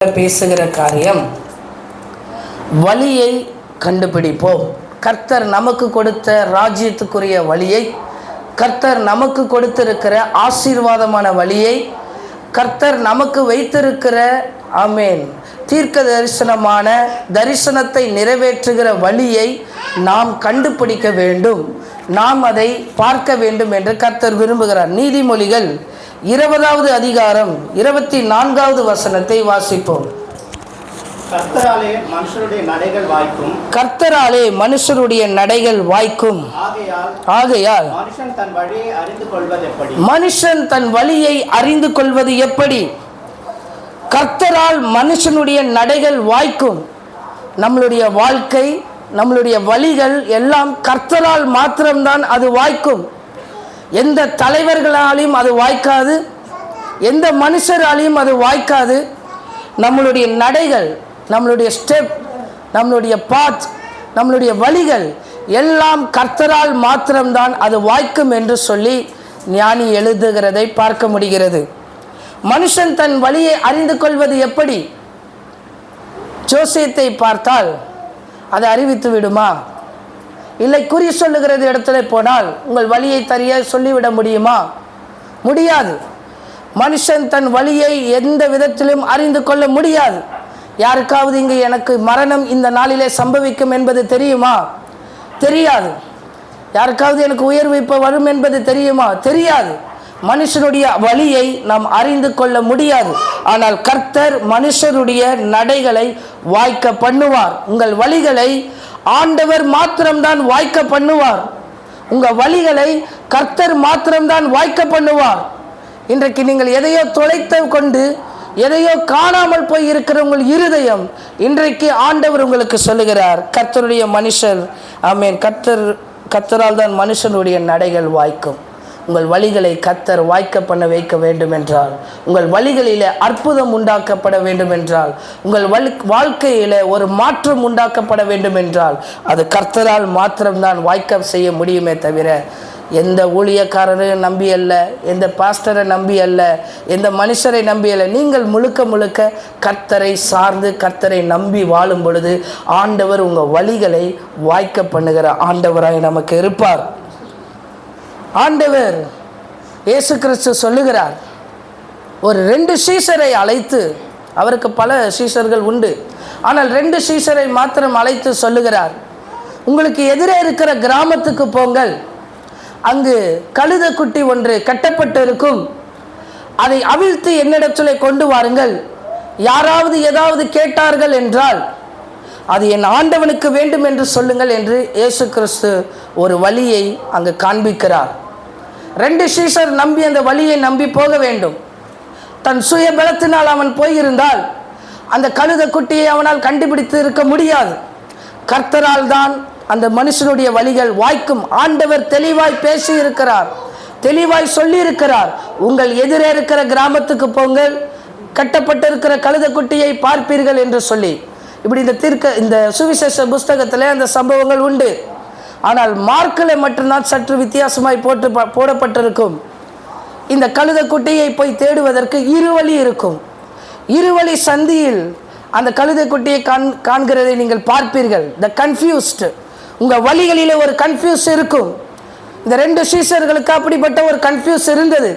பேசுகிற காரியம் வழியை கண்டுபிடிப்போம். கர்த்தர் நமக்கு கொடுத்த ராஜ்யத்துக்குரிய வழியை, கர்த்தர் நமக்கு கொடுத்திருக்கிற ஆசீர்வாதமான வழியை, கர்த்தர் நமக்கு வைத்திருக்கிற ஆமென் தீர்க்க தரிசனமான தரிசனத்தை நிறைவேற்றுகிற வழியை நாம் கண்டுபிடிக்க வேண்டும். நாம் அதை பார்க்க வேண்டும் என்று கர்த்தர் விரும்புகிறார். நீதிமொழிகள் 20வது அதிகாரம் 24வது வசனத்தை வாசிப்போம். கர்த்தராலே மனுஷருடைய நடைகள் வாய்க்கும். கர்த்தராலே மனுஷருடைய நடைகள் வாய்க்கும். ஆகையால் மனுஷன் தன் வழியை அறிந்து கொள்வது எப்படி? மனுஷன் தன் வழியை அறிந்து கொள்வது எப்படி? கர்த்தரால் மனுஷனுடைய நடைகள் வாய்க்கும். நம்மளுடைய வாழ்க்கை, நம்மளுடைய வழிகள் எல்லாம் கர்த்தரால் மாத்திரம்தான் அது வாய்க்கும். எந்த தலைவர்களாலையும் அது வாய்க்காது, எந்த மனுஷராலையும் அது வாய்க்காது. நம்மளுடைய நடைகள், நம்மளுடைய ஸ்டெப், நம்மளுடைய பாத், நம்மளுடைய வழிகள் எல்லாம் கர்த்தரால் மாத்திரம்தான் அது வாய்க்கும் என்று சொல்லி ஞானி எழுதுகிறதை பார்க்க முடிகிறது. மனுஷன் தன் வழியை அறிந்து கொள்வது எப்படி? ஜோசியத்தை பார்த்தால் அதை அறிவித்து விடுமா? இல்லை குறி சொல்லுகிறது இடத்துல போனால் உங்கள் வழியை சரியாக சொல்லிவிட முடியுமா? முடியாது. மனுஷன் தன் வழியை எந்த விதத்திலும் அறிந்து கொள்ள முடியாது. யாருக்காவது இங்கு எனக்கு மரணம் இந்த நாளிலே சம்பவிக்கும் என்பது தெரியுமா? தெரியாது. யாருக்காவது எனக்கு உயர்வு இப்போ வரும் என்பது தெரியுமா? தெரியாது. மனுஷனுடைய வழியை நாம் அறிந்து கொள்ள முடியாது. ஆனால் கர்த்தர் மனுஷருடைய நடைகளை வாய்க்க பண்ணுவார். உங்கள் வழிகளை ஆண்டவர் மாத்திரம்தான் வாய்க்க பண்ணுவார். உங்கள் வழிகளை கர்த்தர் மாத்திரம்தான் வாய்க்க பண்ணுவார். இன்றைக்கு நீங்கள் எதையோ தொலைத்து கொண்டு எதையோ காணாமல் போய் இருக்கிற உங்கள் இருதயம், இன்றைக்கு ஆண்டவர் உங்களுக்கு சொல்லுகிறார், கர்த்தருடைய மனுஷர் ஆமென் கர்த்தரால் தான் மனுஷனுடைய நடைகள் வாய்க்கும். உங்கள் வழிகளை கர்த்தர் வாய்க்க பண்ண வைக்க வேண்டும் என்றால், உங்கள் வழிகளிலே அற்புதம் உண்டாக்கப்பட வேண்டும் என்றால், உங்கள் வாழ்க்கையில் ஒரு மாற்றம் உண்டாக்கப்பட வேண்டும் என்றால் அது கர்த்தரால் மாத்திரம்தான் வாய்க்க செய்ய முடியுமே தவிர எந்த ஊழியக்காரரையும் நம்பி அல்ல, எந்த பாஸ்டரை நம்பி அல்ல, எந்த மனுஷரை நம்பி அல்ல. நீங்கள் முழுக்க முழுக்க கர்த்தரை சார்ந்து கர்த்தரை நம்பி வாழும் பொழுது ஆண்டவர் உங்கள் வழிகளை வாய்க்க பண்ணுகிற ஆண்டவராய் நமக்கு இருப்பார். ஆண்டவர் இயேசு கிறிஸ்து சொல்லுகிறார், ஒரு 2 சீஷரை அழைத்து, அவருக்கு பல சீஷர்கள் உண்டு, ஆனால் 2 சீஷரை மாத்திரம் அழைத்து சொல்லுகிறார், உங்களுக்கு எதிரே இருக்கிற கிராமத்துக்கு போங்கள், அங்கு கழுதை குட்டி ஒன்று கட்டப்பட்டு இருக்கும், அதை அவிழ்த்து என்னிடத்திலே கொண்டு வாருங்கள். யாராவது ஏதாவது கேட்டார்கள் என்றால் அது என் ஆண்டவனுக்கு வேண்டும் என்று சொல்லுங்கள் என்று இயேசு கிறிஸ்து ஒரு வழியை அங்கு காண்பிக்கிறார். 2 சீஷர் நம்பி அந்த வழியை நம்பி போக வேண்டும். தன் சுய பலத்தினால் அவன் போயிருந்தால் அந்த கழுதை குட்டியை அவனால் கண்டுபிடித்து இருக்க முடியாது. கர்த்தரால் தான் அந்த மனுஷனுடைய வழிகள் வாய்க்கும். ஆண்டவர் தெளிவாய் பேசி இருக்கிறார், தெளிவாய் சொல்லி இருக்கிறார். உங்கள் எதிரே இருக்கிற கிராமத்துக்கு போங்கள், கட்டப்பட்டிருக்கிற கழுதை குட்டியை பார்ப்பீர்கள் என்று சொல்லி. இப்படி இந்த சுவிசேஷ புஸ்தகத்தில் அந்த சம்பவங்கள் உண்டு. ஆனால் மார்க்கில் மட்டும்தான் சற்று வித்தியாசமாய் போடப்பட்டிருக்கும். இந்த கழுதை குட்டியை போய் தேடுவதற்கு 2 வழி இருக்கும். 2 வழி சந்தியில் அந்த கழுதை குட்டியை காண்கிறதை நீங்கள் பார்ப்பீர்கள். த கன்ஃபியூஸ்ட், உங்கள் வழிகளிலே ஒரு கன்ஃபியூஸ் இருக்கும். இந்த 2 சீஷர்களுக்கு அப்படிப்பட்ட ஒரு கன்ஃபியூஸ் இருந்தது.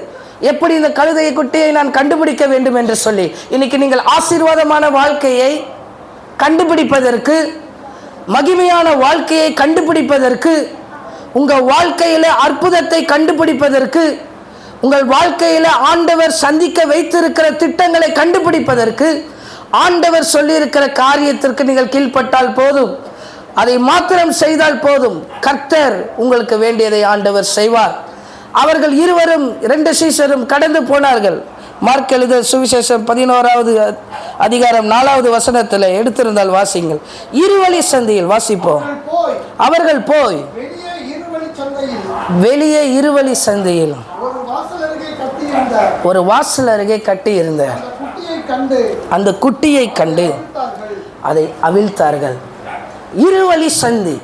எப்படி இந்த கழுதை குட்டியை நான் கண்டுபிடிக்க வேண்டும் என்று சொல்லி. இன்னைக்கு நீங்கள் ஆசீர்வாதமான வாழ்க்கையை கண்டுபிடிப்பதற்கு, மகிமையான வாழ்க்கையை கண்டுபிடிப்பதற்கு, உங்கள் வாழ்க்கையில் அற்புதத்தை கண்டுபிடிப்பதற்கு, உங்கள் வாழ்க்கையில் ஆண்டவர் சந்திக்க வைத்திருக்கிற திட்டங்களை கண்டுபிடிப்பதற்கு, ஆண்டவர் சொல்லியிருக்கிற காரியத்திற்கு நீங்கள் கீழ்ப்பட்டால் போதும், அதை மாத்திரம் செய்தால் போதும். கர்த்தர் உங்களுக்கு வேண்டியதை ஆண்டவர் செய்வார். அவர்கள் இருவரும் 2 சீஷரும் கடந்து போனார்கள். மார்க் எழுத சுவிசேஷம் 11வது அதிகாரம் 4வது வசனத்தில் எடுத்திருந்தால் வாசிங்கள். 2 வழி சந்தையில் வாசிப்போம். அவர்கள் போய் வெளியே 2 வழி சந்தையில் ஒரு வாசல் அருகே கட்டியிருந்த அந்த குட்டியை கண்டு அதை அவிழ்த்தார்கள். 2 வழி சந்தி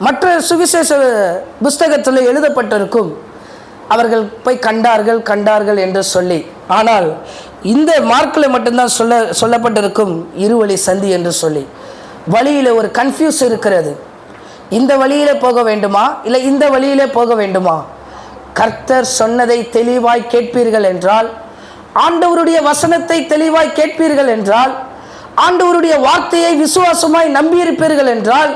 மற்ற சுவிசேஷ புஸ்தகத்தில் எழுதப்பட்டிருக்கும். அவர்கள் போய் கண்டார்கள் என்று சொல்லி. ஆனால் இந்த மார்க்கில் மட்டும்தான் சொல்லப்பட்டிருக்கும் இருவழி சந்தி என்று சொல்லி. வழியில் ஒரு கன்ஃபியூஸ் இருக்கிறது. இந்த வழியிலே போக வேண்டுமா இல்லை இந்த வழியிலே போக வேண்டுமா? கர்த்தர் சொன்னதை தெளிவாய் கேட்பீர்கள் என்றால், ஆண்டவருடைய வசனத்தை தெளிவாய் கேட்பீர்கள் என்றால், ஆண்டவருடைய வார்த்தையை விசுவாசமாய் நம்பியிருப்பீர்கள் என்றால்,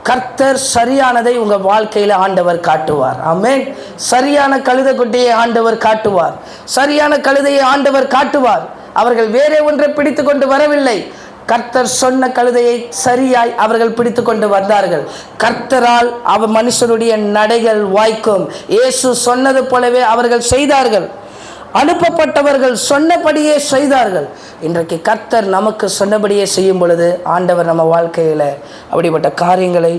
கர்த்தர் சரியானதை உங்கள் வாழ்க்கையில் ஆண்டவர் காட்டுவார். ஆமென். சரியான கழுதைக்குட்டியை ஆண்டவர் காட்டுவார். சரியான கழுதையை ஆண்டவர் காட்டுவார். அவர்கள் வேறே ஒன்றை பிடித்து கொண்டு வரவில்லை. கர்த்தர் சொன்ன கழுதையை சரியாய் அவர்கள் பிடித்து கொண்டு வந்தார்கள். கர்த்தரால் மனுஷருடைய நடைகள் வாய்க்கும். இயேசு சொன்னது போலவே அவர்கள் செய்தார்கள். அனுப்பப்பட்டவர்கள் சொன்னபடியே செய்தார்கள். இன்றைக்கு கர்த்தர் நமக்கு சொன்னபடியே செய்யும் பொழுது ஆண்டவர் நம்ம வாழ்க்கையில் அப்படிப்பட்ட காரியங்களை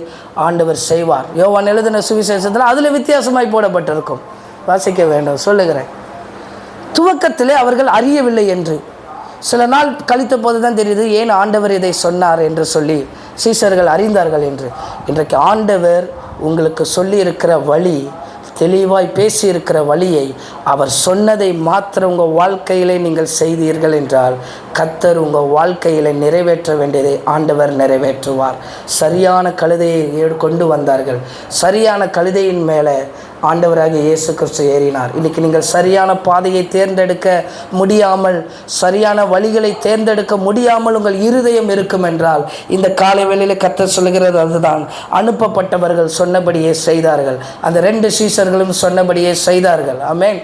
ஆண்டவர் செய்வார். யோவான் எழுதின சுவிசேஷத்தில் அதில் வித்தியாசமாய் போடப்பட்டிருக்கும். வாசிக்க வேண்டும், சொல்லுகிறேன். துவக்கத்திலே அவர்கள் அறியவில்லை என்று, சில நாள் கழித்த போது தான் தெரியுது ஏன் ஆண்டவர் இதை சொன்னார் என்று சொல்லி சீஷர்கள் அறிந்தார்கள் என்று. இன்றைக்கு ஆண்டவர் உங்களுக்கு சொல்லி இருக்கிற வழி, தெளிவாய் பேசியிருக்கிற வழியை, அவர் சொன்னதை மாத்திரம் உங்கள் வாழ்க்கையிலே நீங்கள் செய்தீர்கள் என்றால் கர்த்தர் உங்கள் வாழ்க்கையில் நிறைவேற்ற வேண்டியதை ஆண்டவர் நிறைவேற்றுவார். சரியான கழுதையை கொண்டு வந்தார்கள். சரியான கழுதையின் மேலே ஆண்டவராக இயேசு கிறிஸ்து ஏறினார். இன்றைக்கி நீங்கள் சரியான பாதையை தேர்ந்தெடுக்க முடியாமல், சரியான வழிகளை தேர்ந்தெடுக்க முடியாமல் உங்கள் இருதயம் இருக்கும் என்றால், இந்த காலை வேளையில் கர்த்தர் சொல்லுகிறது அதுதான். அனுப்பப்பட்டவர்கள் சொன்னபடியே செய்தார்கள். அந்த 2 சீஷர்களும் சொன்னபடியே செய்தார்கள். ஆமென்.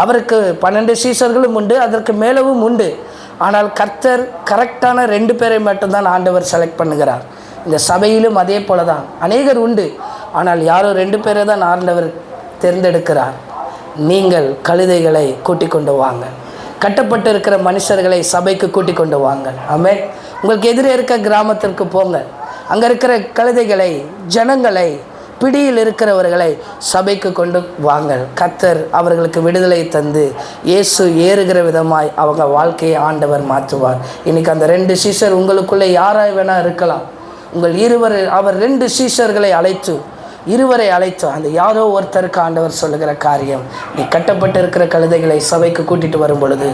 அவருக்கு 12 சீஷர்களும் உண்டு, அதற்கு மேலவும் உண்டு. ஆனால் கர்த்தர் கரெக்டான 2 பேரை மட்டும்தான் ஆண்டவர் செலக்ட் பண்ணுகிறார். இந்த சபையிலும் அதே போல தான் அநேகர் உண்டு. ஆனால் யாரோ 2 பேரை தான் ஆண்டவர் தேர்ந்தெடுக்கிறார். நீங்கள் கழுதைகளை கூட்டிக் கொண்டு வாங்க. கட்டப்பட்டு இருக்கிற மனுஷர்களை சபைக்கு கூட்டிக் கொண்டு வாங்க. ஆமென். உங்களுக்கு எதிரே இருக்க கிராமத்திற்கு போங்க. அங்கே இருக்கிற கழுதைகளை, ஜனங்களை, பிடியில் இருக்கிறவர்களை சபைக்கு கொண்டு வாங்க. கர்த்தர் அவர்களுக்கு விடுதலை தந்து இயேசு ஏறுகிற விதமாய் அவங்க வாழ்க்கையை ஆண்டவர் மாற்றுவார். இன்றைக்கி அந்த 2 சீஷர் உங்களுக்குள்ளே யாராய் வேணால் இருக்கலாம். அவர் 2 சீஷர்களை அழைத்து, இருவரை அழைத்து, அந்த யாரோ ஒருத்தருக்கு ஆண்டவர் சொல்லுகிற காரியம், நீ கட்டப்பட்டு இருக்கிற கழுதைகளை சபைக்கு கூட்டிட்டு வரும் பொழுது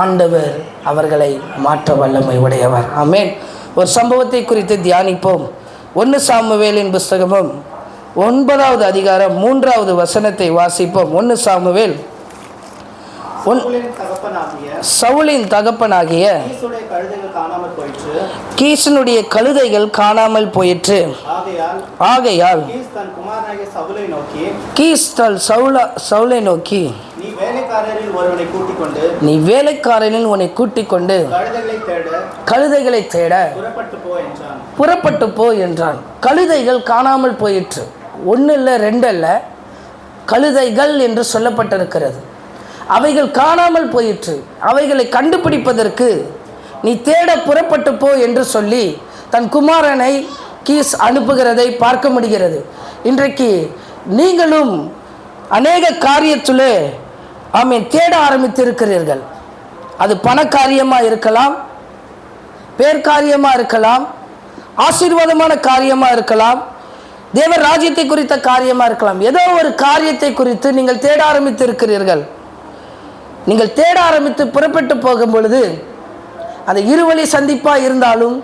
ஆண்டவர் அவர்களை மாற்ற வல்லமை உடையவர். ஆமென். ஒரு சம்பவத்தை குறித்து தியானிப்போம். 1 சாமுவேலின் புஸ்தகமும் 9வது அதிகாரம் 3வது வசனத்தை வாசிப்போம். 1 சாமுவேல் சவுலின் தகப்பனாகிய கீசனுடைய கழுதைகள் காணாமல் போயிற்று. ஆகையால் கீஸ் சவுலை நோக்கி, நீ வேலைக்காரனில் உன்னை கூட்டிக் கொண்டு கழுதைகளை தேட புறப்பட்டு போ என்றான். கழுதைகள் காணாமல் போயிற்று. 1 இல்லை 2 அல்ல, கழுதைகள் என்று சொல்லப்பட்டிருக்கிறது. அவைகள் காணாமல் போயிற்று. அவைகளை கண்டுபிடிப்பதற்கு நீ தேட புறப்பட்டு போ என்று சொல்லி தன் குமாரனை கீஸ் அனுப்புகிறதை பார்க்க முடிகிறது. இன்றைக்கு நீங்களும் அநேக காரியத்திலே தேட ஆரம்பித்திருக்கிறீர்கள். அது பண காரியமாக இருக்கலாம், பேர் காரியமாக இருக்கலாம், ஆசீர்வாதமான காரியமாக இருக்கலாம், தேவ ராஜ்யத்தை குறித்த காரியமாக இருக்கலாம். ஏதோ ஒரு காரியத்தை குறித்து நீங்கள் தேட ஆரம்பித்திருக்கிறீர்கள். நீங்கள் தேட ஆரம்பித்து புறப்பட்டு போகும் பொழுது அது இருவழி சந்திப்பாக இருந்தாலும்,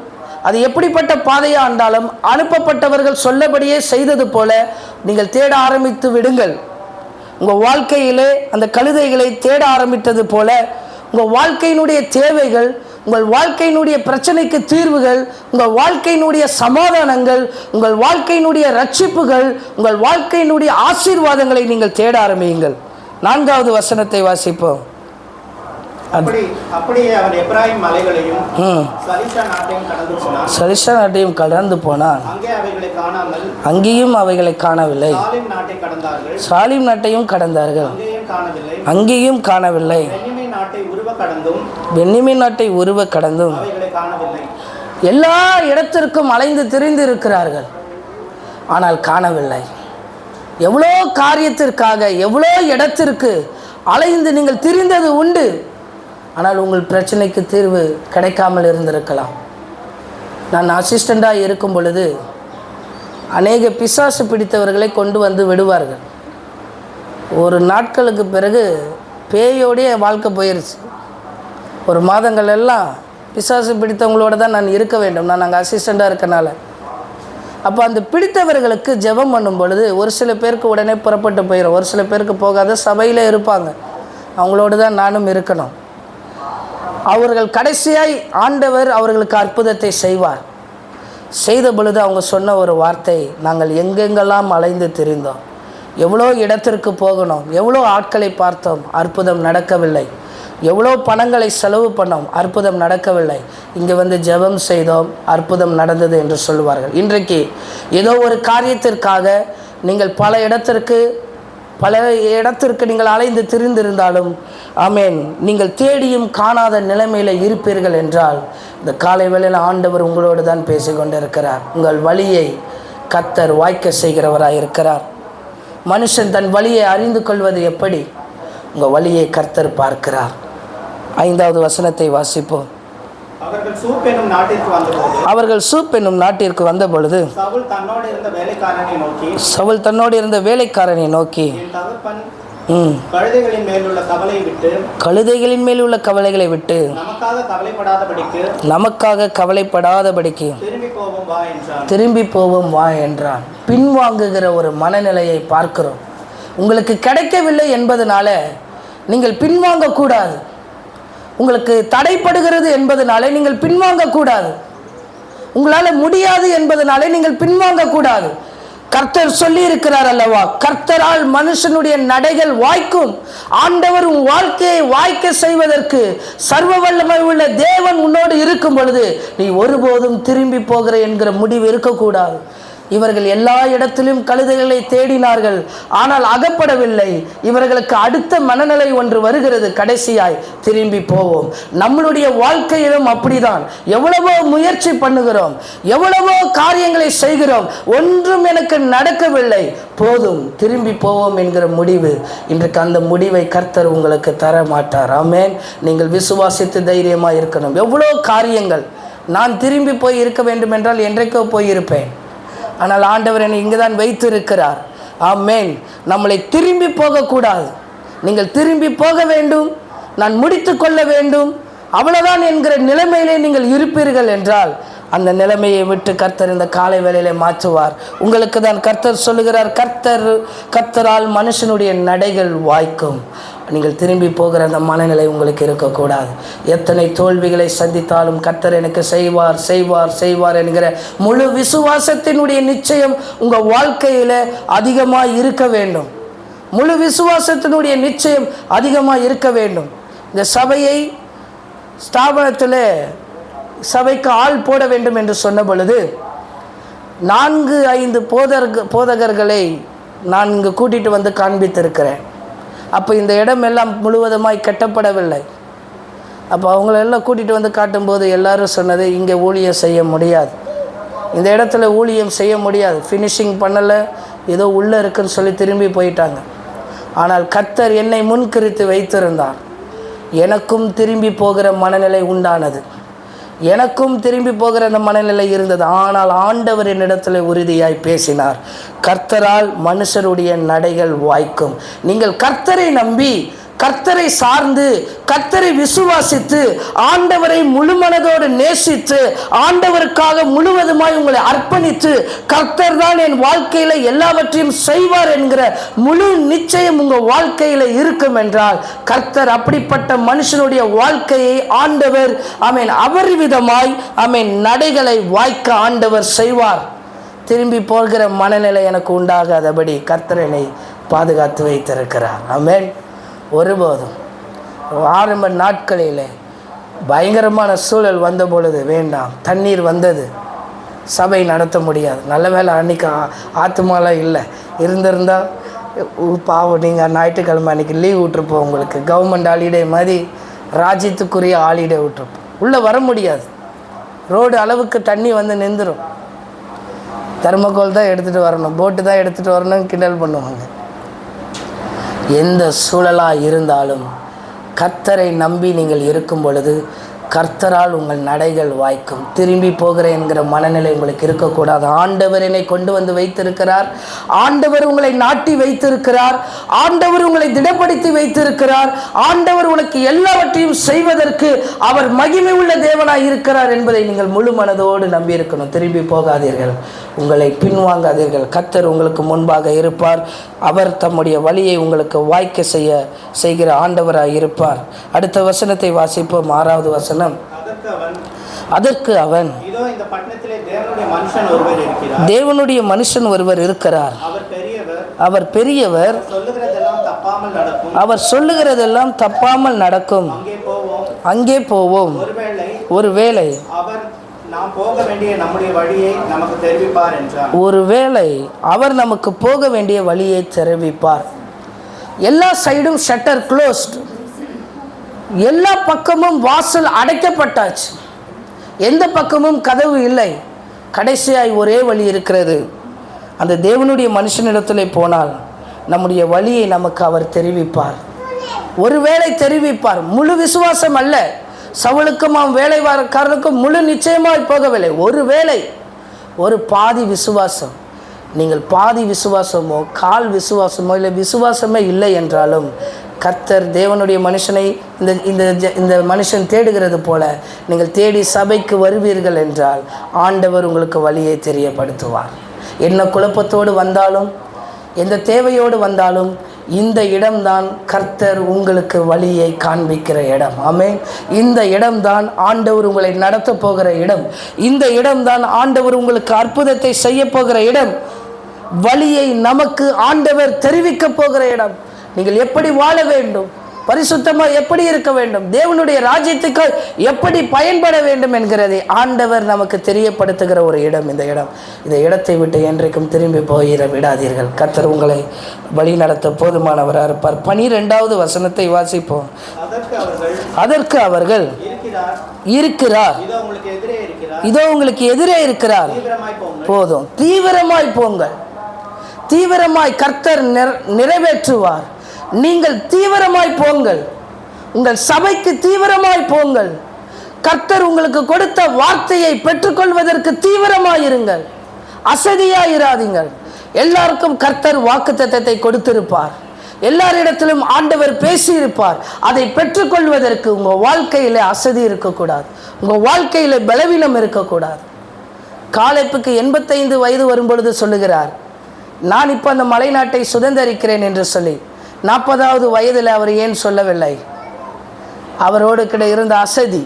அது எப்படிப்பட்ட பாதையாக இருந்தாலும், அனுப்பப்பட்டவர்கள் சொல்லபடியே செய்தது போல நீங்கள் தேட ஆரம்பித்து விடுங்கள். உங்கள் வாழ்க்கையிலே அந்த கழுதைகளை தேட ஆரம்பித்தது போல உங்கள் வாழ்க்கையினுடைய தேவைகள், உங்கள் வாழ்க்கையினுடைய பிரச்சனைக்கு தீர்வுகள், உங்கள் வாழ்க்கையினுடைய சமாதானங்கள், உங்கள் வாழ்க்கையினுடைய ரட்சிப்புகள், உங்கள் வாழ்க்கையினுடைய ஆசீர்வாதங்களை நீங்கள் தேட ஆரம்பியுங்கள். 4வது வசனத்தை வாசிப்போம். அப்படியே அவன் எப்ராயிம் மலைகளையும் சலிஷா நாட்டையும் கடந்து போனான். அங்கேயும் அவைகளை காணவில்லை. சாலிம் நாட்டையும் கடந்தார்கள். அங்கேயும் காணவில்லை. பென்னிமின் நாட்டை உருவ கடந்தும் எல்லா இடத்திற்கும் அலைந்து திரிந்து இருக்கிறார்கள். ஆனால் காணவில்லை. எவ்வளோ காரியத்திற்காக எவ்வளோ இடத்திற்கு அலைந்து நீங்கள் திரிந்தது உண்டு. ஆனால் உங்கள் பிரச்சனைக்கு தீர்வு கிடைக்காமல் இருந்திருக்கலாம். நான் அசிஸ்டண்ட்டாக இருக்கும் பொழுது அநேக பிசாசு பிடித்தவர்களை கொண்டு வந்து விடுவார்கள். ஒரு நாட்களுக்கு பிறகு பேயோடைய வாழ்க்கை போயிடுச்சு. ஒரு மாதங்கள் எல்லாம் பிசாசு பிடித்தவங்களோட தான் நான் இருக்க வேண்டும். நான் அங்கே அசிஸ்டண்ட்டாக இருக்கனால. அப்போ அந்த பிடித்தவர்களுக்கு ஜெபம் பண்ணும் பொழுது ஒரு சில பேருக்கு உடனே புறப்பட்டு போயிடும், ஒரு சில பேருக்கு போகாத சபையில் இருப்பாங்க. அவங்களோடு தான் நானும் இருக்கணும். அவர்கள் கடைசியாய் ஆண்டவர் அவர்களுக்கு அற்புதத்தை செய்வார். செய்த பொழுது அவங்க சொன்ன ஒரு வார்த்தை, நாங்கள் எங்கெங்கெல்லாம் அலைந்து திரிந்தோம், எவ்வளோ இடத்திற்கு போகணும், எவ்வளோ ஆட்களை பார்த்தோம், அற்புதம் நடக்கவில்லை. எவ்வளோ பணங்களை செலவு பண்ணோம், அற்புதம் நடக்கவில்லை. இங்கே வந்து ஜெபம் செய்தோம், அற்புதம் நடந்தது என்று சொல்லுவார்கள். இன்றைக்கு ஏதோ ஒரு காரியத்திற்காக நீங்கள் பல இடத்திற்கு நீங்கள் அலைந்து திரிந்திருந்தாலும், ஆமேன், நீங்கள் தேடியும் காணாத நிலைமையில் இருப்பீர்கள் என்றால், இந்த காலை வேளையில் ஆண்டவர் உங்களோடு தான் பேசிக்கொண்டிருக்கிறார். உங்கள் வழியை கர்த்தர் வாய்க்க செய்கிறவராக இருக்கிறார். மனுஷன் தன் வழியை அறிந்து கொள்வது எப்படி? உங்கள் வழியை கர்த்தர் பார்க்கிறார். 5வது வசனத்தை வாசிப்போம். அவர்கள் சூப் என்னும் நாட்டிற்கு வந்த பொழுது சவுல் தன்னோடு இருந்த வேலைக்காரனை நோக்கி என் தகப்பன் கழுதைகளின் மேல் உள்ள கவலைகளை விட்டு நமக்காக கவலைப்படாதபடிக்கு திரும்பி போவோம் வா என்றான். பின்வாங்குகிற ஒரு மனநிலையை பார்க்கிறோம். உங்களுக்கு கிடைக்கவில்லை என்பதனால நீங்கள் பின்வாங்கக்கூடாது. உங்களுக்கு தடைப்படுகிறது என்பதனாலே நீங்கள் பின்வாங்கக்கூடாது. உங்களால் முடியாது என்பதனாலே நீங்கள் பின்வாங்கக்கூடாது. கர்த்தர் சொல்லி இருக்கிறார் அல்லவா, கர்த்தரால் மனுஷனுடைய நடைகள் வாய்க்கும். ஆண்டவர் உன் வாழ்க்கையை வாய்க்க செய்வதற்கு சர்வ வல்லமை உள்ள தேவன் உன்னோடு இருக்கும் பொழுது நீ ஒருபோதும் திரும்பி போகிற என்கிற முடிவு இருக்கக்கூடாது. இவர்கள் எல்லா இடத்திலும் கழுதைகளை தேடினார்கள், ஆனால் அகப்படவில்லை. இவர்களுக்கு அடுத்த மனநிலை ஒன்று வருகிறது, கடைசியாய் திரும்பி போவோம். நம்மளுடைய வாழ்க்கையிலும் அப்படிதான். எவ்வளவோ முயற்சி பண்ணுகிறோம், எவ்வளவோ காரியங்களை செய்கிறோம், ஒன்றும் எனக்கு நடக்கவில்லை, போதும் திரும்பி போவோம் என்கிற முடிவு. இன்றைக்கு அந்த முடிவை கர்த்தர் உங்களுக்கு தர மாட்டார். ஆமென். நீங்கள் விசுவாசித்து தைரியமாக இருக்கணும். எவ்வளோ காரியங்கள், நான் திரும்பி போய் இருக்க வேண்டும் என்றால் என்றைக்கோ போயிருப்பேன். ஆனால் ஆண்டவர் என்னை இங்கே தான் வைத்து இருக்கிறார். ஆமென். நம்மளை திரும்பி போகக்கூடாது. நீங்கள் திரும்பி போக வேண்டும், நான் முடித்து கொள்ள வேண்டும், அவ்வளோதான் என்கிற நிலைமையிலே நீங்கள் இருப்பீர்கள் என்றால் அந்த நிலைமையை விட்டு கர்த்தர் இந்த காலை வேளையிலே மாற்றுவார். உங்களுக்கு தான் கர்த்தர் சொல்லுகிறார், கர்த்தரால் மனுஷனுடைய நடைகள் வாய்க்கும். நீங்கள் திரும்பி போகிற அந்த மனநிலை உங்களுக்கு இருக்கக்கூடாது. எத்தனை தோல்விகளை சந்தித்தாலும் கர்த்தர் எனக்கு செய்வார் செய்வார் செய்வார் என்கிற முழு விசுவாசத்தினுடைய நிச்சயம் உங்கள் வாழ்க்கையில் அதிகமாக இருக்க வேண்டும். முழு விசுவாசத்தினுடைய நிச்சயம் அதிகமாக இருக்க வேண்டும். இந்த சபையை ஸ்தாபனத்தில் சபைக்கு ஆள் போட வேண்டும் என்று சொன்ன பொழுது 4-5 போதகர்களை நான் இங்கு கூட்டிகிட்டு வந்து காண்பித்திருக்கிறேன். அப்போ இந்த இடம் எல்லாம் முழுவதுமாய் கட்டப்படவில்லை. அப்போ அவங்களெல்லாம் கூட்டிகிட்டு வந்து காட்டும்போது எல்லாரும் சொன்னது, இங்கே ஊழியம் செய்ய முடியாது, இந்த இடத்துல ஊழியம் செய்ய முடியாது, ஃபினிஷிங் பண்ணலை, ஏதோ உள்ளே இருக்குன்னு சொல்லி திரும்பி போயிட்டாங்க. ஆனால் கர்த்தர் என்னை முன்குறித்து வைத்திருந்தார். எனக்கும் திரும்பி போகிற மனநிலை உண்டானது, எனக்கும் திரும்பி போகிற அந்த மனநிலை இருந்தது. ஆனால் ஆண்டவர் என்னிடத்தில் உறுதியாய் பேசினார், கர்த்தரால் மனுஷருடைய நடைகள் வாய்க்கும். நீங்கள் கர்த்தரை நம்பி, கர்த்தரை சார்ந்து, கர்த்தரை விசுவாசித்து, ஆண்டவரை முழு மனதோடு நேசித்து, ஆண்டவருக்காக முழுவதுமாய் உங்களை அர்ப்பணித்து, கர்த்தர் தான் என் வாழ்க்கையில் எல்லாவற்றையும் செய்வார் என்கிற முழு நிச்சயம் உங்கள் வாழ்க்கையில் இருக்கும் என்றால், கர்த்தர் அப்படிப்பட்ட மனுஷனுடைய வாழ்க்கையை ஆண்டவர் அபரிவிதமாய் நடைகளை வாய்க்க ஆண்டவர் செய்வார். திரும்பி போகிற மனநிலை எனக்கு உண்டாகாதபடி கர்த்தர் என்னை பாதுகாத்து வைத்திருக்கிறார். ஆமென். ஒருபோதும் ஆரம்ப நாட்களில் பயங்கரமான சூழல் வந்த பொழுது வேண்டாம், தண்ணீர் வந்தது, சபை நடத்த முடியாது. நல்ல வேலை அன்றைக்கி ஆத்துமாலாம் இல்லை, இருந்திருந்தால் பாவம், நீங்கள் ஞாயிற்றுக்கிழமை அன்றைக்கி லீவ் விட்டுருப்போம். உங்களுக்கு கவர்மெண்ட் ஹாலிடே மாதிரி ராஜ்யத்துக்குரிய ஹாலிடே விட்டுருப்போம். உள்ளே வர முடியாது, ரோடு அளவுக்கு தண்ணி வந்து நின்றுடும். தர்மக்கோல் தான் எடுத்துகிட்டு வரணும், போட்டு தான் எடுத்துகிட்டு வரணும், கிண்டல் பண்ணுவாங்க. எந்த சூழலாக இருந்தாலும் கர்த்தரை நம்பி நீங்கள் இருக்கும் பொழுது கர்த்தரால் உங்கள் நடைகள் வாய்க்கும். திரும்பி போகிறேன் என்கிற மனநிலை உங்களுக்கு இருக்கக்கூடாது. ஆண்டவர் என்னை கொண்டு வந்து வைத்திருக்கிறார், ஆண்டவர் உங்களை நாட்டி வைத்திருக்கிறார், ஆண்டவர் உங்களை திடப்படுத்தி வைத்திருக்கிறார், ஆண்டவர் உனக்கு எல்லாவற்றையும் செய்வதற்கு அவர் மகிமை உள்ள தேவனாய் இருக்கிறார் என்பதை நீங்கள் முழு மனதோடு நம்பியிருக்கணும். திரும்பி போகாதீர்கள், உங்களை பின்வாங்காதீர்கள். கர்த்தர் உங்களுக்கு முன்பாக இருப்பார். அவர் தம்முடைய வழியை உங்களுக்கு வாய்க்க செய்கிற ஆண்டவராய் இருப்பார். அடுத்த வசனத்தை வாசிப்போம். 6வது வசனம். அதற்கு அவன், தேவனுடைய மனுஷன் ஒருவர் இருக்கிறார், அவர் பெரியவர், அவர் சொல்லுகிறதெல்லாம் தப்பாமல் நடக்கும், அங்கே போவோம். ஒருவேளை அவர் நமக்கு போக வேண்டிய வழியை தெரிவிப்பார். எல்லா சைடும் ஷட்டர் க்ளோஸ்ட், எல்லா பக்கமும் வாசல் அடைக்கப்பட்டாச்சு, எந்த பக்கமும் கதவு இல்லை. கடைசியாய் ஒரே வழி இருக்கிறது. அந்த தேவனுடைய மனுஷனிடத்தில் போனால் நம்முடைய வழியை நமக்கு அவர் தெரிவிப்பார். ஒருவேளை தெரிவிப்பார், முழு விசுவாசம் அல்ல. சவுலுக்கும் அவன் வேலைக்காரனுக்கும் முழு நிச்சயமாய் போகவில்லை. ஒருவேளை ஒரு பாதி விசுவாசம். நீங்கள் பாதி விசுவாசமோ கால் விசுவாசமோ இல்லை விசுவாசமே இல்லை என்றாலும் கர்த்தர் தேவனுடைய மனுஷனை இந்த மனுஷன் தேடுகிறது போல நீங்கள் தேடி சபைக்கு வருவீர்கள் என்றால் ஆண்டவர் உங்களுக்கு வழியை தெரியப்படுத்துவார். என்ன குழப்பத்தோடு வந்தாலும், எந்த தேவையோடு வந்தாலும், இந்த இடம்தான் கர்த்தர் உங்களுக்கு வழியை காண்பிக்கிற இடம். ஆமென். இந்த இடம்தான் ஆண்டவர் உங்களை நடத்த போகிற இடம். இந்த இடம்தான் ஆண்டவர் உங்களுக்கு அற்புதத்தை செய்ய போகிற இடம். வழியை நமக்கு ஆண்டவர் தெரிவிக்க போகிற இடம். நீங்கள் எப்படி வாழ வேண்டும், பரிசுத்தமாக எப்படி இருக்க வேண்டும், தேவனுடைய ராஜ்யத்துக்கு எப்படி பயன்பட வேண்டும் என்கிறதை ஆண்டவர் நமக்கு தெரியப்படுத்துகிற ஒரு இடம் இந்த இடம். இந்த இடத்தை விட்டு என்றைக்கும் திரும்பி போயிட விடாதீர்கள். கர்த்தர் உங்களை வழி நடத்த போதுமானவராக இருப்பார். 12வது வசனத்தை வாசிப்போம். அதற்கு அவர்கள், இருக்கிறார், இதோ உங்களுக்கு எதிரே இருக்கிறார், போதும், தீவிரமாய் போங்கள். தீவிரமாய் கர்த்தர் நிறைவேற்றுவார். நீங்கள் தீவிரமாய் போங்கள். உங்கள் சபைக்கு தீவிரமாய் போங்கள். கர்த்தர் உங்களுக்கு கொடுத்த வார்த்தையை பெற்றுக்கொள்வதற்கு தீவிரமாயிருங்கள். அசதியாயிராதீங்கள். எல்லாருக்கும் கர்த்தர் வாக்குத்தத்தத்தை கொடுத்திருப்பார். எல்லாரிடத்திலும் ஆண்டவர் பேசியிருப்பார். அதை பெற்றுக்கொள்வதற்கு உங்கள் வாழ்க்கையில் அசதி இருக்கக்கூடாது, உங்கள் வாழ்க்கையில் பலவீனம் இருக்கக்கூடாது. காலேப்புக்கு 85 வயது வரும்பொழுது சொல்லுகிறார், நான் இப்போ அந்த மலைநாட்டை சுதந்திரிக்கிறேன் என்று சொல்லி. 40வது வயதில் அவர் ஏன் சொல்லவில்லை? அவரோடு இருந்த அசதி.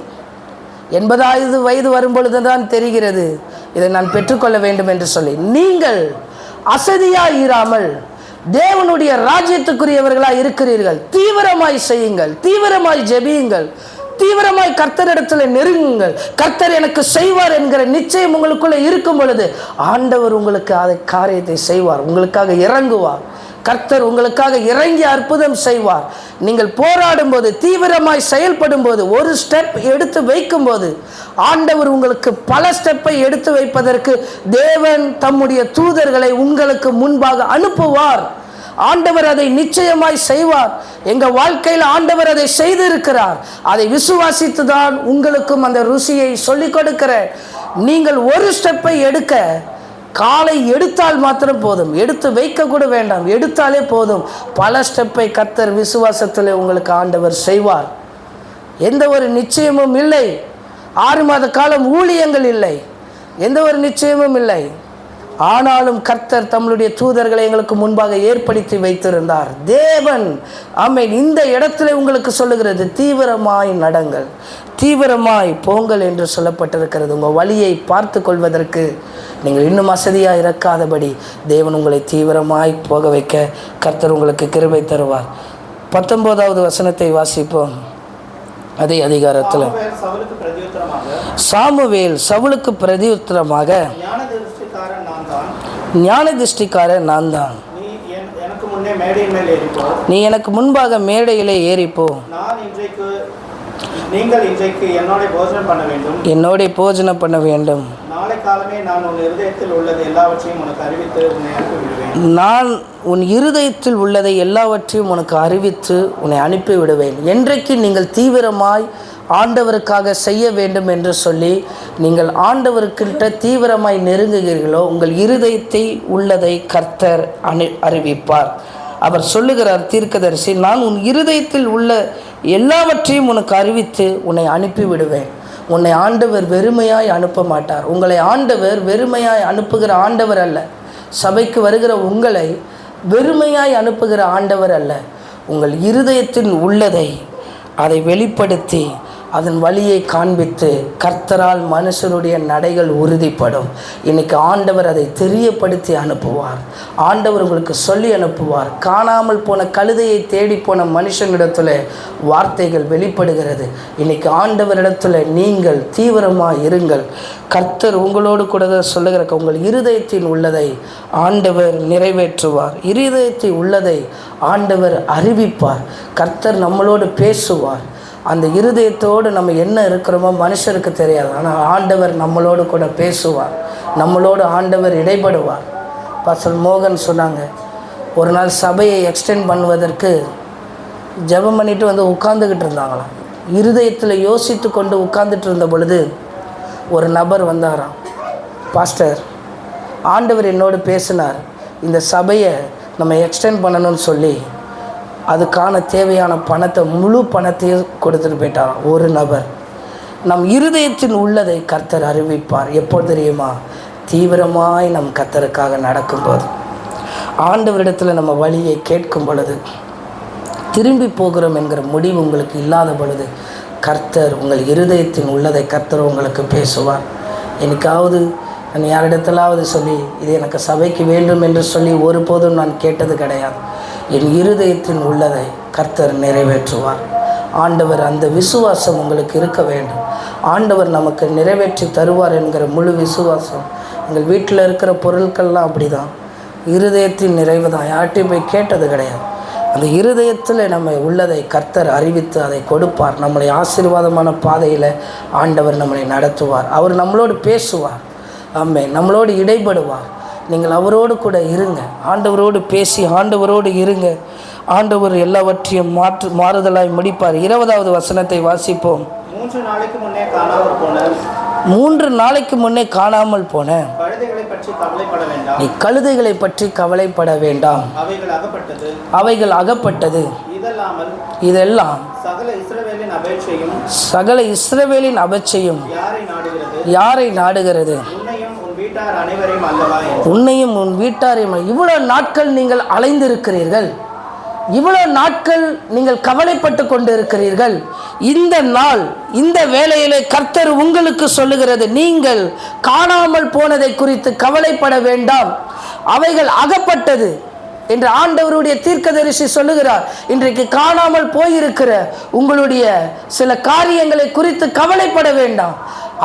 80வது வயது வரும்பொழுது தான் தெரிகிறது இதை நான் பெற்றுக்கொள்ள வேண்டும் என்று சொல்லி. நீங்கள் அசதியாய் இராமல் தேவனுடைய ராஜ்யத்துக்குரியவர்களாய் இருக்கிறீர்கள். தீவிரமாய் செய்யுங்கள், தீவிரமாய் ஜெபியுங்கள், தீவிரமாய் கர்த்தரிடத்தில் நெருங்குங்கள். கர்த்தர் எனக்கு செய்வார் என்கிற நிச்சயம் உங்களுக்குள்ள இருக்கும் பொழுது ஆண்டவர் உங்களுக்கு அதை காரியத்தை செய்வார், உங்களுக்காக இறங்குவார். கர்த்தர் உங்களுக்காக இறங்கி அற்புதம் செய்வார். நீங்கள் போராடும் போது, தீவிரமாய் செயல்படும் போது, ஒரு ஸ்டெப் எடுத்து வைக்கும் போது ஆண்டவர் உங்களுக்கு பல ஸ்டெப்பை எடுத்து வைப்பதற்கு தேவன் தம்முடைய தூதர்களை உங்களுக்கு முன்பாக அனுப்புவார். ஆண்டவர் அதை நிச்சயமாய் செய்வார். எங்கள் வாழ்க்கையில் ஆண்டவர் அதை செய்திருக்கிறார். அதை விசுவாசித்து தான் உங்களுக்கும் அந்த ருசியை சொல்லிக் கொடுக்கிறேன். நீங்கள் ஒரு ஸ்டெப்பை எடுக்க காலை எடுத்தால் மாத்திரம் போதும், எடுத்து வைக்க கூட வேண்டாம், எடுத்தாலே போதும். பல ஸ்டெப்பை கர்த்தர் விசுவாசத்தில் உங்களுக்கு ஆண்டவர் செய்வார். எந்த ஒரு நிச்சயமும் இல்லை. 6 மாத காலம் ஊழியங்கள் இல்லை, எந்த ஒரு நிச்சயமும் இல்லை. ஆனாலும் கர்த்தர் தம்முடைய தூதர்களை எங்களுக்கு முன்பாக ஏற்படுத்தி வைத்திருந்தார். தேவன் ஆமென் இந்த இடத்துல உங்களுக்கு சொல்லுகிறது, தீவிரமாய் நடங்கள், தீவிரமாய் போங்கள் என்று சொல்லப்பட்டிருக்கிறது. உங்கள் வழியை பார்த்து கொள்வதற்கு நீங்கள் இன்னும் அசதியாக இறக்காதபடி தேவன் உங்களை தீவிரமாய் போக வைக்க கர்த்தர் உங்களுக்கு கிருபை தருவார். 19வது வசனத்தை வாசிப்போம். அதே அதிகாரத்தில் சாமுவேல் சவுலுக்கு பிரதியுத்தரமாக, ஞான திருஷ்டிக்காரன் நான் தான், நீ எனக்கு முன்பாக மேடையிலே ஏறிப்போ, நீங்கள் இன்றைக்கு என்னோட போஜனம் பண்ண வேண்டும், என்னோட போஜனம் பண்ண வேண்டும். நாளை காலமே நான் உன் இருதயத்தில் உள்ளது எல்லாவற்றையும் உனக்கு அறிவித்து உன்னை அனுப்பிவிடுவேன். நான் உன் இருதயத்தில் உள்ளதை எல்லாவற்றையும் உனக்கு அறிவித்து உன்னை அனுப்பிவிடுவேன். என்றைக்கு நீங்கள் தீவிரமாய் ஆண்டவருக்காக செய்ய வேண்டும் என்று சொல்லி நீங்கள் ஆண்டவருக்கிட்ட தீவிரமாய் நெருங்குகிறீர்களோ உங்கள் இருதயத்தை உள்ளதை கர்த்தர் அறிவிப்பார். அவர் சொல்லுகிறார், தீர்க்கதரிசி, நான் உன் இருதயத்தில் உள்ள எல்லாவற்றையும் உனக்கு அறிவித்து உன்னை அனுப்பிவிடுவேன். உன்னை ஆண்டவர் வெறுமையாய் அனுப்ப மாட்டார். உங்களை ஆண்டவர் வெறுமையாய் அனுப்புகிற ஆண்டவர் அல்ல. சபைக்கு வருகிற உங்களை வெறுமையாய் அனுப்புகிற ஆண்டவர் அல்ல. உங்கள் இருதயத்தில் உள்ளதை அதை வெளிப்படுத்தி அதன் வழியை காண்பித்து கர்த்தரால் மனுஷருடைய நடைகள் உறுதிப்படும். இன்னைக்கு ஆண்டவர் அதை தெரியப்படுத்தி அனுப்புவார். ஆண்டவர் உங்களுக்கு சொல்லி அனுப்புவார். காணாமல் போன கழுதையை தேடி போன மனுஷனிடத்தில் வார்த்தைகள் வெளிப்படுகிறது. இன்னைக்கு ஆண்டவரிடத்தில் நீங்கள் தீவிரமாக இருங்கள். கர்த்தர் உங்களோடு கூட சொல்லுகிற உங்கள் இருதயத்தில் உள்ளதை ஆண்டவர் நிறைவேற்றுவார். இருதயத்தில் உள்ளதை ஆண்டவர் அறிவிப்பார். கர்த்தர் நம்மளோடு பேசுவார். அந்த இருதயத்தோடு நம்ம என்ன இருக்கிறோமோ மனுஷருக்கு தெரியாது. ஆனால் ஆண்டவர் நம்மளோடு கூட பேசுவார். நம்மளோடு ஆண்டவர் இடைப்படுவார். பாஸ்டர் மோகன் சொன்னாங்க, ஒரு நாள் சபையை எக்ஸ்டெண்ட் பண்ணுவதற்கு ஜெபம் பண்ணிட்டு உட்கார்ந்துக்கிட்டு இருந்தாங்களாம். இருதயத்தில் யோசித்து கொண்டு உட்கார்ந்துட்டு இருந்த பொழுது ஒரு நபர் வந்தாராம். பாஸ்டர், ஆண்டவர் என்னோடு பேசினார், இந்த சபையை நம்ம எக்ஸ்டெண்ட் பண்ணணும்னு சொல்லி அதுக்கான தேவையான பணத்தை, முழு பணத்தையும் கொடுத்துட்டு போயிட்டாராம் ஒரு நபர். நம் இருதயத்தில் உள்ளதை கர்த்தர் அறிவிப்பார். எப்போ தெரியுமா? தீவிரமாய் நம் கர்த்தருக்காக நடக்கும்போது, ஆண்டவரிடத்தில் நம்ம வழியை கேட்கும் பொழுது, திரும்பி போகிறோம் என்கிற முடிவு உங்களுக்கு இல்லாத பொழுது கர்த்தர் உங்கள் இருதயத்தில் உள்ளதை கர்த்தர் உங்களுக்கு பேசுவார். எனக்காவது நான் யாரிடத்திலாவது சொல்லி இது எனக்கு சபைக்கு வேண்டும் என்று சொல்லி ஒருபோதும் நான் கேட்டது கிடையாது. என் இருதயத்தில் உள்ளதை கர்த்தர் நிறைவேற்றுவார். ஆண்டவர் அந்த விசுவாசம் உங்களுக்கு இருக்க வேண்டும். ஆண்டவர் நமக்கு நிறைவேற்றி தருவார் என்கிற முழு விசுவாசம். எங்கள் வீட்டில் இருக்கிற பொருட்கள்லாம் அப்படி தான், இருதயத்தின் நிறைவு தான். யார்கிட்டையும் போய் கேட்டது கிடையாது. அந்த இருதயத்தில் நம்ம உள்ளதை கர்த்தர் அறிவித்து அதை கொடுப்பார். நம்மளை ஆசீர்வாதமான பாதையில் ஆண்டவர் நம்மளை நடத்துவார். அவர் நம்மளோடு பேசுவார். ஆமென். நம்மளோடு இடைப்படுவார். நீங்கள் அவரோடு கூட இருங்க. ஆண்டவரோடு பேசி ஆண்டவரோடு இருங்க. ஆண்டவர் எல்லாவற்றையும் மாறுதலாய் முடிப்பார். 20வது வசனத்தை வாசிப்போம். 3 நாளைக்கு முன்னே காணாமல் போன 3 நாளைக்கு முன்னே காணாமல் போன கழுதைகளை பற்றி கவலைப்பட வேண்டாம். நீ கழுதைகளை பற்றி கவலைப்பட வேண்டாம். அவைகள் அகப்பட்டது. இதெல்லாம் சகல இஸ்ரவேலின் அபேட்சையும் யாரை நாடுகிறது? உன்னையும் உன் வீட்டாரையும். இவ்வளவு நாட்கள் நீங்கள் அலைந்திருக்கிறீர்கள். இவ்வளவு நாட்கள் நீங்கள் கவலைப்பட்டு கொண்டு இருக்கிறீர்கள். இந்த நாள், இந்த வேளையிலே கர்த்தர் உங்களுக்கு சொல்லுகிறது, நீங்கள் காணாமல் போனதை குறித்து கவலைப்பட வேண்டாம், அவைகள் அகப்பட்டது என்று ஆண்டவருடைய தீர்க்கதரிசி சொல்லுகிறார். இன்றைக்கு காணாமல் போயிருக்கிற உங்களுடைய சில காரியங்களை குறித்து கவலைப்பட வேண்டாம்,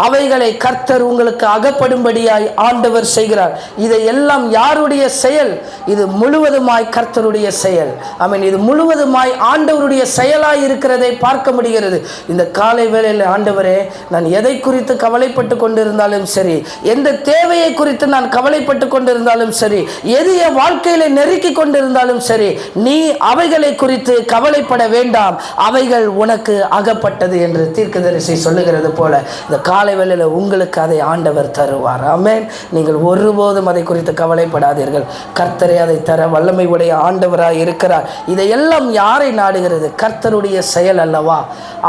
அவைகளை கர்த்தர் உங்களுக்கு அகப்படும்படியாய் ஆண்டவர் செய்கிறார். இதை எல்லாம் யாருடைய செயல்? இது முழுவதுமாய் கர்த்தருடைய செயல். ஆமென். இது முழுவதுமாய் ஆண்டவருடைய செயலாய் இருக்கிறதை பார்க்க முடிகிறது. இந்த காலை வேளையில், ஆண்டவரே, நான் எதை குறித்து கவலைப்பட்டு கொண்டிருந்தாலும் சரி, எந்த தேவையை குறித்து நான் கவலைப்பட்டு கொண்டிருந்தாலும் சரி, எது என் வாழ்க்கையில நெருக்கி கொண்டிருந்தாலும் சரி, நீ அவைகளை குறித்து கவலைப்பட வேண்டாம், அவைகள் உனக்கு அகப்பட்டது என்று தீர்க்கதரிசி சொல்லுகிறது போல இந்த காலை வேளையில் உங்களுக்கு அதை ஆண்டவர் தருவார். ஆமென். நீங்கள் ஒருபோதும் அதை குறித்து கவலைப்படாதீர்கள். கர்த்தரே அதை தர வல்லமை உடைய ஆண்டவராய் இருக்கிறார். இதையெல்லாம் யாரை நாடுகிறது? கர்த்தருடைய செயல் அல்லவா?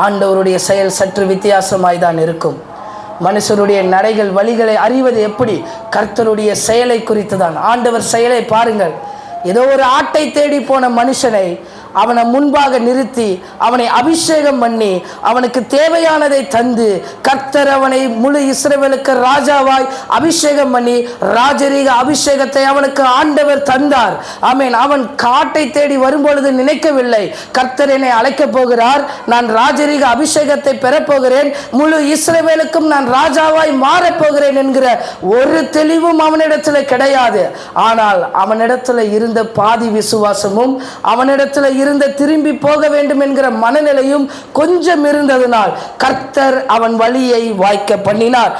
ஆண்டவருடைய செயல் சற்று வித்தியாசமாய் தான் இருக்கும். மனுஷருடைய நடைகள் வழிகளை அறிவது எப்படி? கர்த்தருடைய செயலை குறித்து தான். ஆண்டவர் செயலை பாருங்கள். ஏதோ ஒரு ஆட்டை தேடி போன மனுஷனை அவனை முன்பாக நிறுத்தி அவனை அபிஷேகம் பண்ணி அவனுக்கு தேவையானதை தந்து கர்த்தர் அவனை முழு இஸ்ரவேலுக்கு ராஜாவாய் அபிஷேகம் பண்ணி ராஜரீக அபிஷேகத்தை அவனுக்கு ஆண்டவர் தந்தார். ஆமென். அவன் காட்டை தேடி வரும்பொழுது நினைக்கவில்லை, கர்த்தர் என்னை அழைக்கப் போகிறார், நான் ராஜரீக அபிஷேகத்தை பெறப்போகிறேன், முழு இஸ்ரவேலுக்கும் நான் ராஜாவாய் மாறப்போகிறேன் என்கிற ஒரு தெளிவும் அவனிடத்தில் கிடையாது. ஆனால் அவனிடத்தில் இருந்த பாதி விசுவாசமும் அவனிடத்தில் இருந்த திரும்பி போக வேண்டும் என்கிற மனநிலையும் கொஞ்சம் இருந்ததினால் கர்த்தர் அவன் வழியை வாய்க்க பண்ணினார்.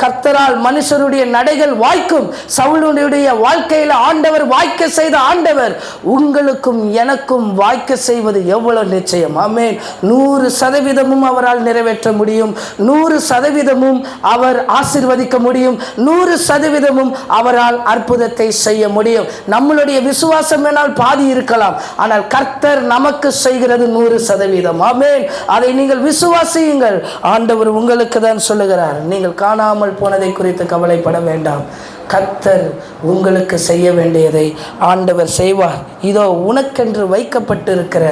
கர்த்தரால் மனுஷருடைய நடைகள் வாய்க்கும். சவுலுடைய வாழ்க்கையில் ஆண்டவர் வாய்க்க செய்த ஆண்டவர் உங்களுக்கும் எனக்கும் வாய்க்க செய்வது எவ்வளவு நிச்சயம். ஆமென். 100% அவரால் நிறைவேற்ற முடியும். 100% அவர் ஆசீர்வதிக்க முடியும். 100% அவரால் அற்புதத்தை செய்ய முடியும். நம்மளுடைய விசுவாசம் வேணால் பாதி இருக்கலாம், ஆனால் கர்த்தர் நமக்கு செய்கிறது 100%. ஆமென். அதை நீங்கள் விசுவாசியுங்கள். ஆண்டவர் உங்களுக்கு தான் சொல்லுகிறார். நீங்கள் காணாமல் போனதை குறித்து கவலைப்பட வேண்டாம். கர்த்தர் உங்களுக்கு செய்ய வேண்டியதை ஆண்டவர் செய்வார். இதோ உனக்கென்று வைக்கப்பட்டிருக்கிற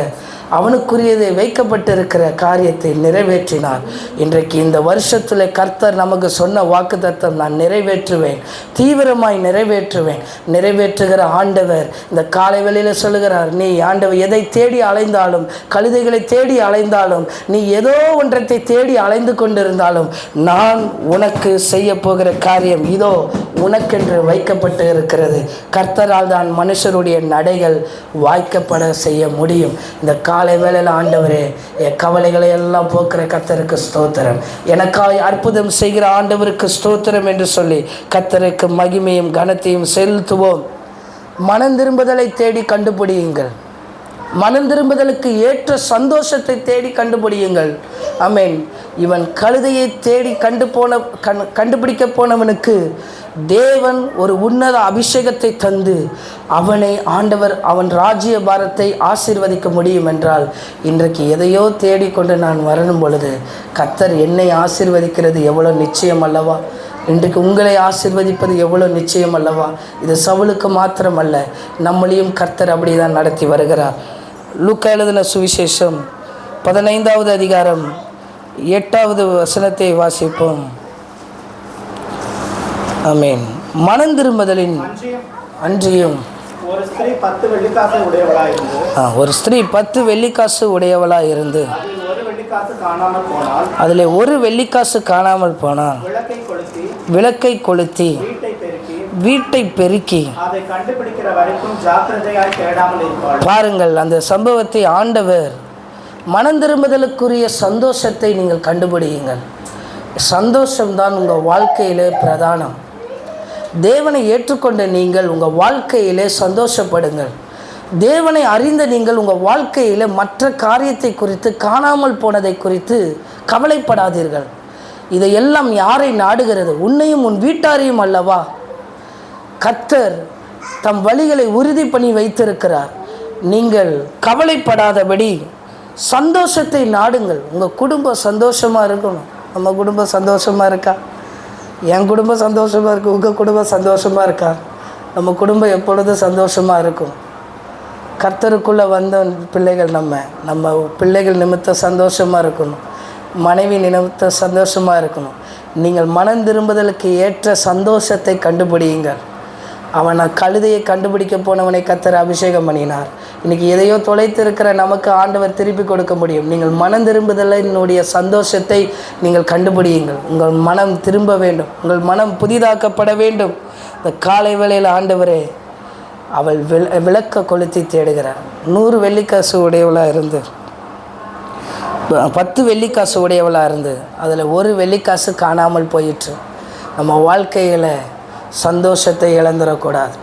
அவனுக்குரியதை வைக்கப்பட்டிருக்கிற காரியத்தை நிறைவேற்றினார். இன்றைக்கு இந்த வருஷத்தில் கர்த்தர் நமக்கு சொன்ன வாக்குத்தத்தம் நான் நிறைவேற்றுவேன், தீவிரமாய் நிறைவேற்றுவேன். நிறைவேற்றுகிற ஆண்டவர் இந்த காலை வேளையில் சொல்லுகிறார், நீ ஆண்டவர் எதை தேடி அலைந்தாலும், கழுதைகளை தேடி அலைந்தாலும், நீ ஏதோ ஒன்றத்தை தேடி அலைந்து கொண்டிருந்தாலும், நான் உனக்கு செய்ய போகிற காரியம் இதோ உனக்கென்று வைக்கப்பட்டு இருக்கிறது. கர்த்தரால் தான் மனுஷருடைய நடைகள் வாய்க்கப்பட செய்ய முடியும். இந்த காலை வேளையில் ஆண்டவரே, என் கவலைகளை எல்லாம் போக்குற கர்த்தருக்கு ஸ்தோத்திரம், எனக்காய் அற்புதம் செய்கிற ஆண்டவருக்கு ஸ்தோத்திரம் என்று சொல்லி கர்த்தருக்கு மகிமையும் கனத்தையும் செலுத்துவோம். மனம் திரும்புதலை தேடி கண்டுபிடியுங்கள். மனம் திரும்புதலுக்கு ஏற்ற சந்தோஷத்தை தேடி கண்டுபிடியுங்கள். ஆமென். இவன் கழுதையை தேடி கண்டுபிடிக்க போனவனுக்கு தேவன் ஒரு உன்னத அபிஷேகத்தை தந்து அவனை ஆண்டவர் அவன் ராஜ்ய பாரத்தை ஆசீர்வதிக்க முடியும் என்றால், இன்றைக்கு எதையோ தேடிக்கொண்டு நான் வரணும் பொழுது கர்த்தர் என்னை ஆசீர்வதிக்கிறது எவ்வளோ நிச்சயம் அல்லவா? இன்றைக்கு உங்களை ஆசீர்வதிப்பது எவ்வளோ நிச்சயம் அல்லவா? இது சவுலுக்கு மாத்திரமல்ல, நம்மளையும் கர்த்தர் அப்படி தான் நடத்தி வருகிறார். லூக்கா எழுதின சுவிசேஷம் 15வது அதிகாரம் 8வது வசனத்தை வாசிப்போம். ஆமென். மனம் திரும்புதலின் அன்றியும் ஒரு ஸ்திரீ 10 வெள்ளிக்காசு உடையவளாய் இருந்து அதில் ஒரு வெள்ளிக்காசு காணாமல் போனால் விளக்கை கொளுத்தி வீட்டை பெருக்கி அதை கண்டுபிடிக்கிற வரைக்கும் ஜாக்கிரதையாய் தேடாமல் இருப்பாள். பாருங்கள், அந்த சம்பவத்தை ஆண்டவர் மனம் திரும்புதலுக்குரிய சந்தோஷத்தை நீங்கள் கண்டுபிடியுங்கள். சந்தோஷம்தான் உங்கள் வாழ்க்கையிலே பிரதானம். தேவனை ஏற்றுக்கொண்ட நீங்கள் உங்கள் வாழ்க்கையிலே சந்தோஷப்படுங்கள். தேவனை அறிந்த நீங்கள் உங்கள் வாழ்க்கையில் மற்ற காரியத்தை குறித்து, காணாமல் போனதை குறித்து கவலைப்படாதீர்கள். இதையெல்லாம் யாரை நாடுகிறது? உன்னையும் உன் வீட்டாரையும் அல்லவா? கர்த்தர் தம் வழிகளை உறுதி பண்ணி வைத்திருக்கிறார். நீங்கள் கவலைப்படாதபடி சந்தோஷத்தை நாடுங்கள். உங்கள் குடும்பம் சந்தோஷமாக இருக்கணும். நம்ம குடும்பம் சந்தோஷமாக இருக்கா? என் குடும்பம் சந்தோஷமாக இருக்குது. உங்கள் குடும்பம் சந்தோஷமாக இருக்கா? நம்ம குடும்பம் எப்பொழுதும் சந்தோஷமாக இருக்கும். கர்த்தருக்குள்ளே வந்த பிள்ளைகள் நம்ம பிள்ளைகள் நிமித்தம் சந்தோஷமாக இருக்கணும். மனைவி நிமித்தம் சந்தோஷமாக இருக்கணும். நீங்கள் மனம் திரும்புதலுக்கு ஏற்ற சந்தோஷத்தை கண்டுபிடியுங்கள். அவனை கழுதையை கண்டுபிடிக்க போனவனை கர்த்தர் அபிஷேகம் பண்ணினார். இன்றைக்கி எதையோ தொலைத்திருக்கிற நமக்கு ஆண்டவர் திருப்பி கொடுக்க முடியும். நீங்கள் மனம் திரும்புதலினுடைய சந்தோஷத்தை நீங்கள் கண்டுபிடியுங்கள். உங்கள் மனம் திரும்ப வேண்டும். உங்கள் மனம் புதிதாக்கப்பட வேண்டும். இந்த காலை வேளையில் ஆண்டவரே, அவள் விளக்க கொளுத்தி தேடுகிறார். 100 வெள்ளிக்காசு உடையவளாக இருந்து 10 வெள்ளிக்காசு உடையவளாக இருந்து அதில் ஒரு வெள்ளிக்காசு காணாமல் போயிற்று. நம்ம வாழ்க்கையில் சந்தோஷத்தை இழந்துடக்கூடாது.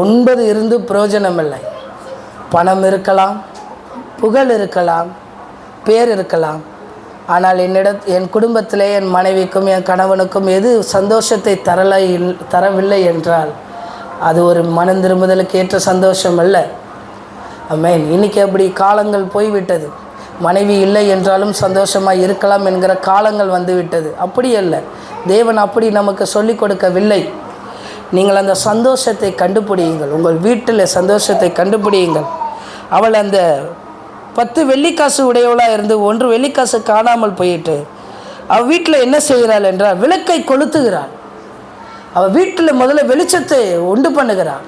9 இருந்து பிரயோஜனம் இல்லை. பணம் இருக்கலாம், புகழ் இருக்கலாம், பேர் இருக்கலாம். ஆனால் என் குடும்பத்திலே என் மனைவிக்கும் என் கணவனுக்கும் எது சந்தோஷத்தை தரவில்லை என்றால் அது ஒரு மனம் திரும்புதலுக்கு ஏற்ற சந்தோஷம் அல்ல. ஆமென். இன்றைக்கி அப்படி காலங்கள் போய்விட்டது. மனைவி இல்லை என்றாலும் சந்தோஷமாக இருக்கலாம் என்கிற காலங்கள் வந்துவிட்டது. அப்படி அல்ல. தேவன் அப்படி நமக்கு சொல்லிக் கொடுக்கவில்லை. நீங்கள் அந்த சந்தோஷத்தை கண்டுபிடியுங்கள். உங்கள் வீட்டில் சந்தோஷத்தை கண்டுபிடியுங்கள். அவள் அந்த 10 வெள்ளிக்காசு உடையவளாக இருந்து 1 வெள்ளிக்காசு காணாமல் போயிட்டு அவள் வீட்டில் என்ன செய்கிறாள் என்றால் விளக்கை கொளுத்துகிறாள். அவள் வீட்டில் முதல்ல வெளிச்சத்தை உண்டு பண்ணுகிறாள்.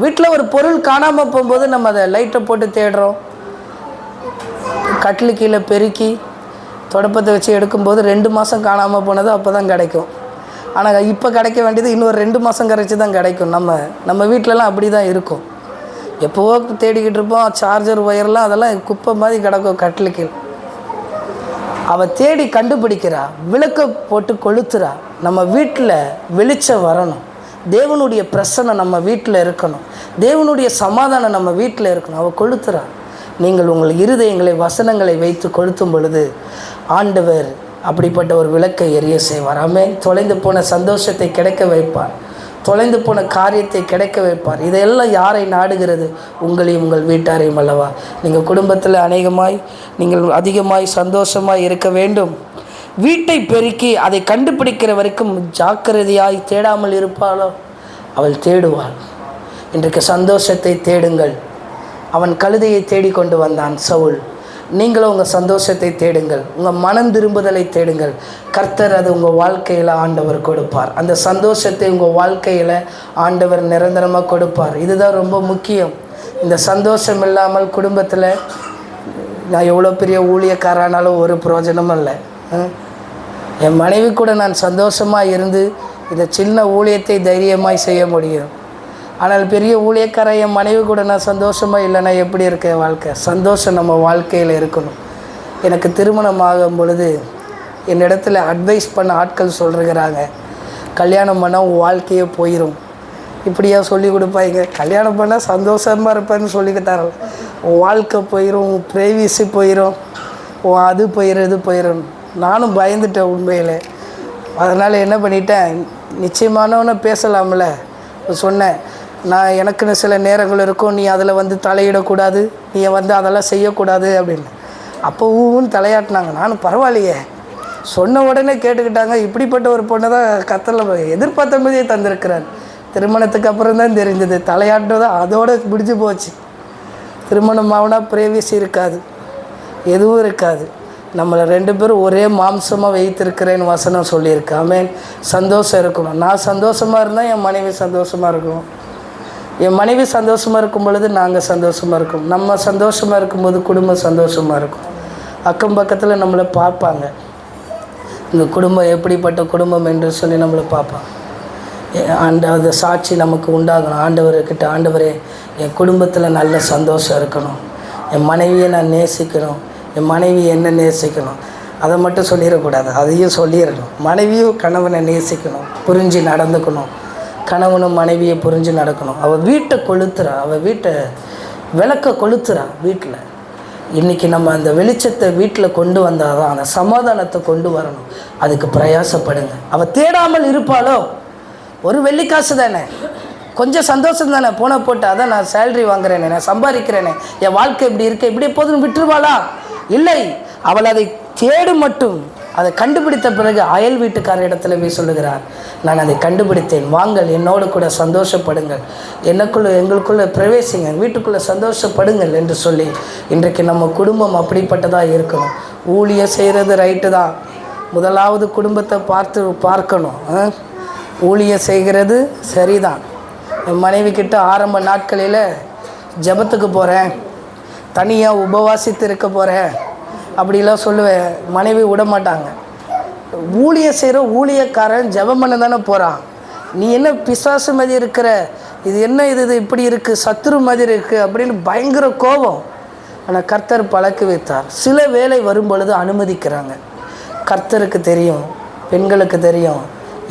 வீட்டில் ஒரு பொருள் காணாமல் போகும்போது நம்ம அதை லைட்டை போட்டு தேடுறோம். கட்டில் கீழே பெருக்கி தொடப்பத்தை வச்சு எடுக்கும்போது 2 மாதம் காணாமல் போனது அப்போ தான் கிடைக்கும். ஆனால் இப்போ கிடைக்க வேண்டியது இன்னொரு 2 மாதம் கழிச்சு தான் கிடைக்கும். நம்ம வீட்டிலலாம் அப்படி தான் இருக்கும். எப்போவோ தேடிக்கிட்டு இருப்போம். சார்ஜர் ஒயர்லாம் அதெல்லாம் குப்பை மாதிரி கிடக்கும் கட்டிலுக்கு. அவள் தேடி கண்டுபிடிக்கிறா, விளக்க போட்டு கொளுத்துறா. நம்ம வீட்டில் வெளிச்சம் வரணும், தேவனுடைய பிரசன்னம் நம்ம வீட்டில் இருக்கணும், தேவனுடைய சமாதானம் நம்ம வீட்டில் இருக்கணும். அவள் கொளுத்துறா. நீங்கள் உங்கள் இருதயங்களை வசனங்களை வைத்து கொளுத்தும் பொழுது ஆண்டவர் அப்படிப்பட்ட ஒரு விளக்கை எரிய செய்வார். ஆமென். தொலைந்து போன சந்தோஷத்தை கிடைக்க வைப்பார், தொலைந்து போன காரியத்தை கிடைக்க வைப்பார். இதையெல்லாம் யாரை நாடுகிறது? உங்களையும் உங்கள் வீட்டாரையும் அல்லவா? நீங்கள் குடும்பத்தில் நீங்கள் அதிகமாய் சந்தோஷமாய் இருக்க வேண்டும். வீட்டை பெருக்கி அதை கண்டுபிடிக்கிற வரைக்கும் ஜாக்கிரதையாய் தேடாமல் இருப்பாளோ? அவள் தேடுவாள். இன்றைக்கு சந்தோஷத்தை தேடுங்கள். அவன் கழுதையை தேடிக்கொண்டு வந்தான் சவுல். நீங்களும் உங்கள் சந்தோஷத்தை தேடுங்கள், உங்கள் மனம் திரும்புதலை தேடுங்கள். கர்த்தர் அது உங்கள் வாழ்க்கையில் ஆண்டவர் கொடுப்பார். அந்த சந்தோஷத்தை உங்கள் வாழ்க்கையில் ஆண்டவர் நிரந்தரமாக கொடுப்பார். இதுதான் ரொம்ப முக்கியம். இந்த சந்தோஷம் இல்லாமல் குடும்பத்தில் நான் எவ்வளோ பெரிய ஊழியக்காரனாலும் ஒரு பிரயோஜனமும் இல்லை. என் மனைவி கூட நான் சந்தோஷமாக இருந்து இந்த சின்ன ஊழியத்தை தைரியமாய் செய்ய முடியும். ஆனால் பெரிய ஊழியக்கார என் மனைவி கூட நான் சந்தோஷமாக இல்லைன்னா எப்படி இருக்க வாழ்க்கை? சந்தோஷம் நம்ம வாழ்க்கையில் இருக்கணும். எனக்கு திருமணம் ஆகும் பொழுது என்னிடத்துல அட்வைஸ் பண்ண ஆட்கள் சொல்கிறாங்க, கல்யாணம் பண்ணால் உன் வாழ்க்கையே போயிடும். இப்படியா சொல்லி கொடுப்பாங்க. கல்யாணம் பண்ணால் சந்தோஷமாக இருப்பேன்னு சொல்லிக்கிட்டாரಲ್ಲ. உன் வாழ்க்கை போயிடும், உன் ப்ரைவசி போயிடும், உன் அது போயிடும், இது போயிடும். நானும் பயந்துட்டேன் உண்மையில். அதனால் என்ன பண்ணிட்டேன், நிச்சயமானவனை பேசலாம்ல சொன்னேன். நான் எனக்குன்னு சில நேரங்கள் இருக்கும், நீ அதில் வந்து தலையிடக்கூடாது, நீ வந்து அதெல்லாம் செய்யக்கூடாது அப்படின்னு. அப்போ ஊன்னு தலையாட்டினாங்க. நானும் பரவாயில்லையே, சொன்ன உடனே கேட்டுக்கிட்டாங்க. இப்படிப்பட்ட ஒரு பொண்ணை தான் கத்தரில் எதிர்பார்த்த மாதிரியே தந்திருக்கிறார். திருமணத்துக்கு அப்புறம் தான் தெரிஞ்சது, தலையாட்டினது அதோடு முடிஞ்சு போச்சு. திருமணம் ஆகுனா பிரைவசி இருக்காது, எதுவும் இருக்காது. நம்மளை 2 பேரும் ஒரே மாம்சமாக வைத்திருக்கிறேன்னு வசனம் சொல்லியிருக்கு. ஆமென். சந்தோஷம் இருக்கணும். நான் சந்தோஷமாக இருந்தால் என் மனைவி சந்தோஷமாக இருக்கணும். என் மனைவி சந்தோஷமாக இருக்கும் பொழுது நாங்கள் சந்தோஷமாக இருக்கோம். நம்ம சந்தோஷமாக இருக்கும்போது குடும்பம் சந்தோஷமாக இருக்கும். அக்கம் பக்கத்தில் நம்மளை பார்ப்பாங்க, இந்த குடும்பம் எப்படிப்பட்ட குடும்பம் என்று சொல்லி நம்மளை பார்ப்பாங்க. அந்த சாட்சி நமக்கு உண்டாகணும். ஆண்டவர்கிட்ட, ஆண்டவரே என் குடும்பத்தில் நல்ல சந்தோஷம் இருக்கணும், என் மனைவியை நான் நேசிக்கணும், என் மனைவி என்ன நேசிக்கணும். அதை மட்டும் சொல்லிடக்கூடாது, அதையும் சொல்லிடணும். மனைவியும் கணவனை நேசிக்கணும், புரிஞ்சு நடந்துக்கணும். கணவனும் மனைவியை புரிஞ்சு நடக்கணும். அவள் வீட்டை கொளுத்துறா, அவள் வீட்டை விளக்க கொளுத்துறா வீட்டில். இன்றைக்கி நம்ம அந்த வெளிச்சத்தை வீட்டில் கொண்டு வந்தால் தான் அந்த சமாதானத்தை கொண்டு வரணும். அதுக்கு பிரயாசப்படுங்க. அவள் தேடாமல் இருப்பாளோ? ஒரு வெள்ளிக்காசு தானே, கொஞ்சம் சந்தோஷம் தானே, போட்டு அதான் நான் சேலரி வாங்குறேனே, நான் சம்பாதிக்கிறேனே, என் வாழ்க்கை இப்படி இருக்க, இப்படி எப்போதும் விட்டுருவாளா? இல்லை, அவள் அதை தேடு மட்டும். அதை கண்டுபிடித்த பிறகு அயல் வீட்டுக்கார இடத்துல போய் சொல்லுகிறார், நான் அதை கண்டுபிடித்தேன், வாங்கள் என்னோடு கூட சந்தோஷப்படுங்கள், எங்களுக்குள்ளே பிரவேசிங்க, வீட்டுக்குள்ளே சந்தோஷப்படுங்கள் என்று சொல்லி. இன்றைக்கு நம்ம குடும்பம் அப்படிப்பட்டதாக இருக்கணும். ஊழியம் செய்கிறது ரைட்டு தான், முதலாவது குடும்பத்தை பார்க்கணும். ஊழியம் செய்கிறது சரிதான். என் மனைவி கிட்ட ஆரம்ப நாட்களில் ஜெபத்துக்கு போகிறேன், தனியாக உபவாசித்து இருக்க போகிறேன் அப்படிலாம் சொல்லுவேன். மனைவி விட மாட்டாங்க. ஊழியம் செய்கிற ஊழியக்காரன் ஜெபம் பண்ண தானே போகிறான், நீ என்ன பிசாசு மாதிரி இருக்கிற, இது என்ன இது இப்படி இருக்குது, சத்துரு மாதிரி இருக்குது அப்படின்னு பயங்கர கோபம். ஆனால் கர்த்தர் பழக்கி வைத்தார். சில வேலை வரும் பொழுது அனுமதிக்கிறாங்க. கர்த்தருக்கு தெரியும், பெண்களுக்கு தெரியும்,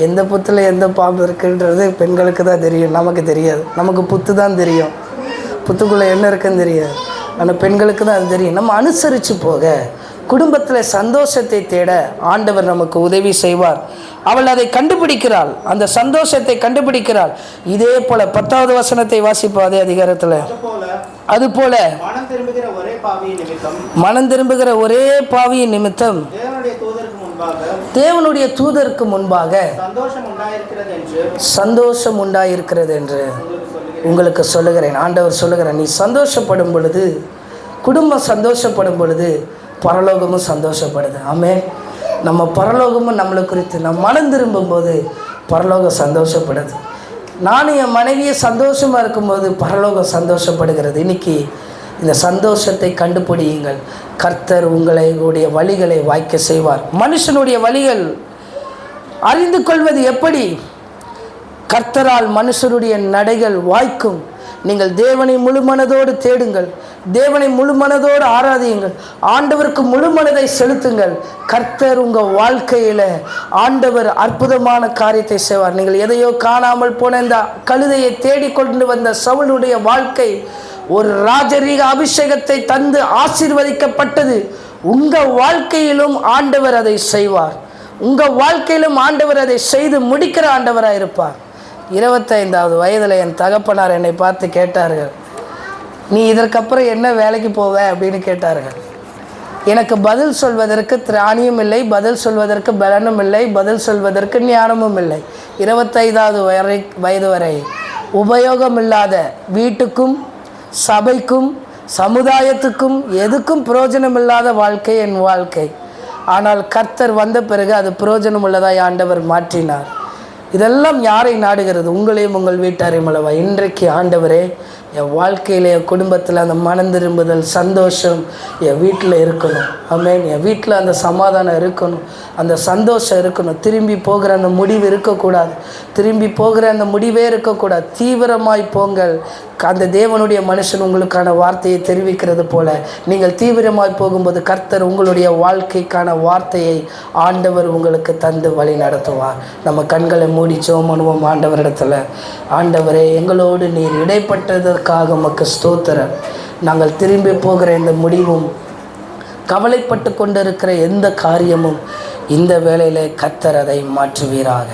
எந்த புத்தில் எந்த பாம்பு இருக்குன்றது பெண்களுக்கு தான் தெரியும், நமக்கு தெரியாது. நமக்கு புத்து தான் தெரியும், புத்துக்குள்ளே என்ன இருக்குன்னு தெரியாது. ஆனால் பெண்களுக்கு தான் அது தெரியும். நம்ம அனுசரித்து போக, குடும்பத்தில் சந்தோஷத்தை தேட ஆண்டவர் நமக்கு உதவி செய்வார். அவள் அதை கண்டுபிடிக்கிறாள், அந்த சந்தோஷத்தை கண்டுபிடிக்கிறாள். இதே போல 10வது வசனத்தை வாசிப்போம் அதே அதிகாரத்தில். அதுபோல மனம் திரும்புகிற ஒரே பாவியின் நிமித்தம் தேவனுடைய தூதருக்கு முன்பாக சந்தோஷம் உண்டாயிருக்கிறது என்று உங்களுக்கு சொல்லுகிறேன். ஆண்டவர் சொல்லுகிறேன், நீ சந்தோஷப்படும் பொழுது, குடும்பம் சந்தோஷப்படும் பொழுது பரலோகமும் சந்தோஷப்படுது. ஆமென். நம்ம பரலோகமும் நம்மளை குறித்து நம் மனம் திரும்பும்போது பரலோகம் சந்தோஷப்படுது. நானும் என் மனைவியை சந்தோஷமாக இருக்கும்போது பரலோகம் சந்தோஷப்படுகிறது. இன்றைக்கி இந்த சந்தோஷத்தை கண்டுபிடியுங்கள். கர்த்தர் உங்களுடைய வழிகளை வாய்க்க செய்வார். மனுஷனுடைய வழிகள் அறிந்து கொள்வது எப்படி? கர்த்தரால் மனுஷருடைய நடைகள் வாய்க்கும். நீங்கள் தேவனை முழு மனதோடு தேடுங்கள், தேவனை முழு மனதோடு ஆராதியுங்கள், ஆண்டவருக்கு முழு மனதை செலுத்துங்கள். கர்த்தர் உங்கள் வாழ்க்கையில் ஆண்டவர் அற்புதமான காரியத்தை செய்வார். நீங்கள் எதையோ காணாமல் போன இந்த கழுதையை தேடிக்கொண்டு வந்த சவுலுடைய வாழ்க்கை ஒரு ராஜரீக அபிஷேகத்தை தந்து ஆசீர்வதிக்கப்பட்டது. உங்கள் வாழ்க்கையிலும் ஆண்டவர் அதை செய்வார். உங்கள் வாழ்க்கையிலும் ஆண்டவர் அதை செய்து முடிக்கிற ஆண்டவராக இருப்பார். 25வது வயதில் என் தகப்பனார் என்னை பார்த்து கேட்டார்கள், நீ இதற்கப்புறம் என்ன வேலைக்கு போவ அப்படின்னு கேட்டார்கள். எனக்கு பதில் சொல்வதற்கு திராணியும் இல்லை, பதில் சொல்வதற்கு பலனும் இல்லை, பதில் சொல்வதற்கு ஞானமும் இல்லை. 25வது வயது வரை உபயோகமில்லாத வீட்டுக்கும் சபைக்கும் சமுதாயத்துக்கும் எதுக்கும் பிரயோஜனமில்லாத வாழ்க்கை என் வாழ்க்கை. ஆனால் கர்த்தர் வந்த பிறகு அது பிரயோஜனம் உள்ளதாய் ஆண்டவர் மாற்றினார். இதெல்லாம் யாரை நாடுகிறது? உங்களையும் உங்கள் வீட்டாரையும் அல்லவா? இன்றைக்கு ஆண்டவரே, என் வாழ்க்கையில் என் குடும்பத்தில் அந்த மனம் திரும்புதல் சந்தோஷம் என் வீட்டில் இருக்கணும். ஆமென். என் வீட்டில் அந்த சமாதானம் இருக்கணும், அந்த சந்தோஷம் இருக்கணும். திரும்பி போகிற அந்த முடிவு இருக்கக்கூடாது, திரும்பி போகிற அந்த முடிவே இருக்கக்கூடாது. தீவிரமாய் போங்கள். அந்த தேவனுடைய மனுஷன் உங்களுக்கான வார்த்தையை தெரிவிக்கிறது போல நீங்கள் தீவிரமாய் போகும்போது கர்த்தர் உங்களுடைய வாழ்க்கைக்கான வார்த்தையை ஆண்டவர் உங்களுக்கு தந்து வழி நடத்துவார். நம்ம கண்களை மூடி ஜெபம் பண்ணுவோம். ஆண்டவரிடத்தில், ஆண்டவரே, எங்களோடு நீர் இடைப்பட்டதற்காக உமக்கு ஸ்தோத்திரம். நாங்கள் திரும்பி போகிற இந்த முடிவும் கவலைப்பட்டு கொண்டிருக்கிற எந்த காரியமும் இந்த வேளையிலே கர்த்தர் அதை மாற்றுவீராக.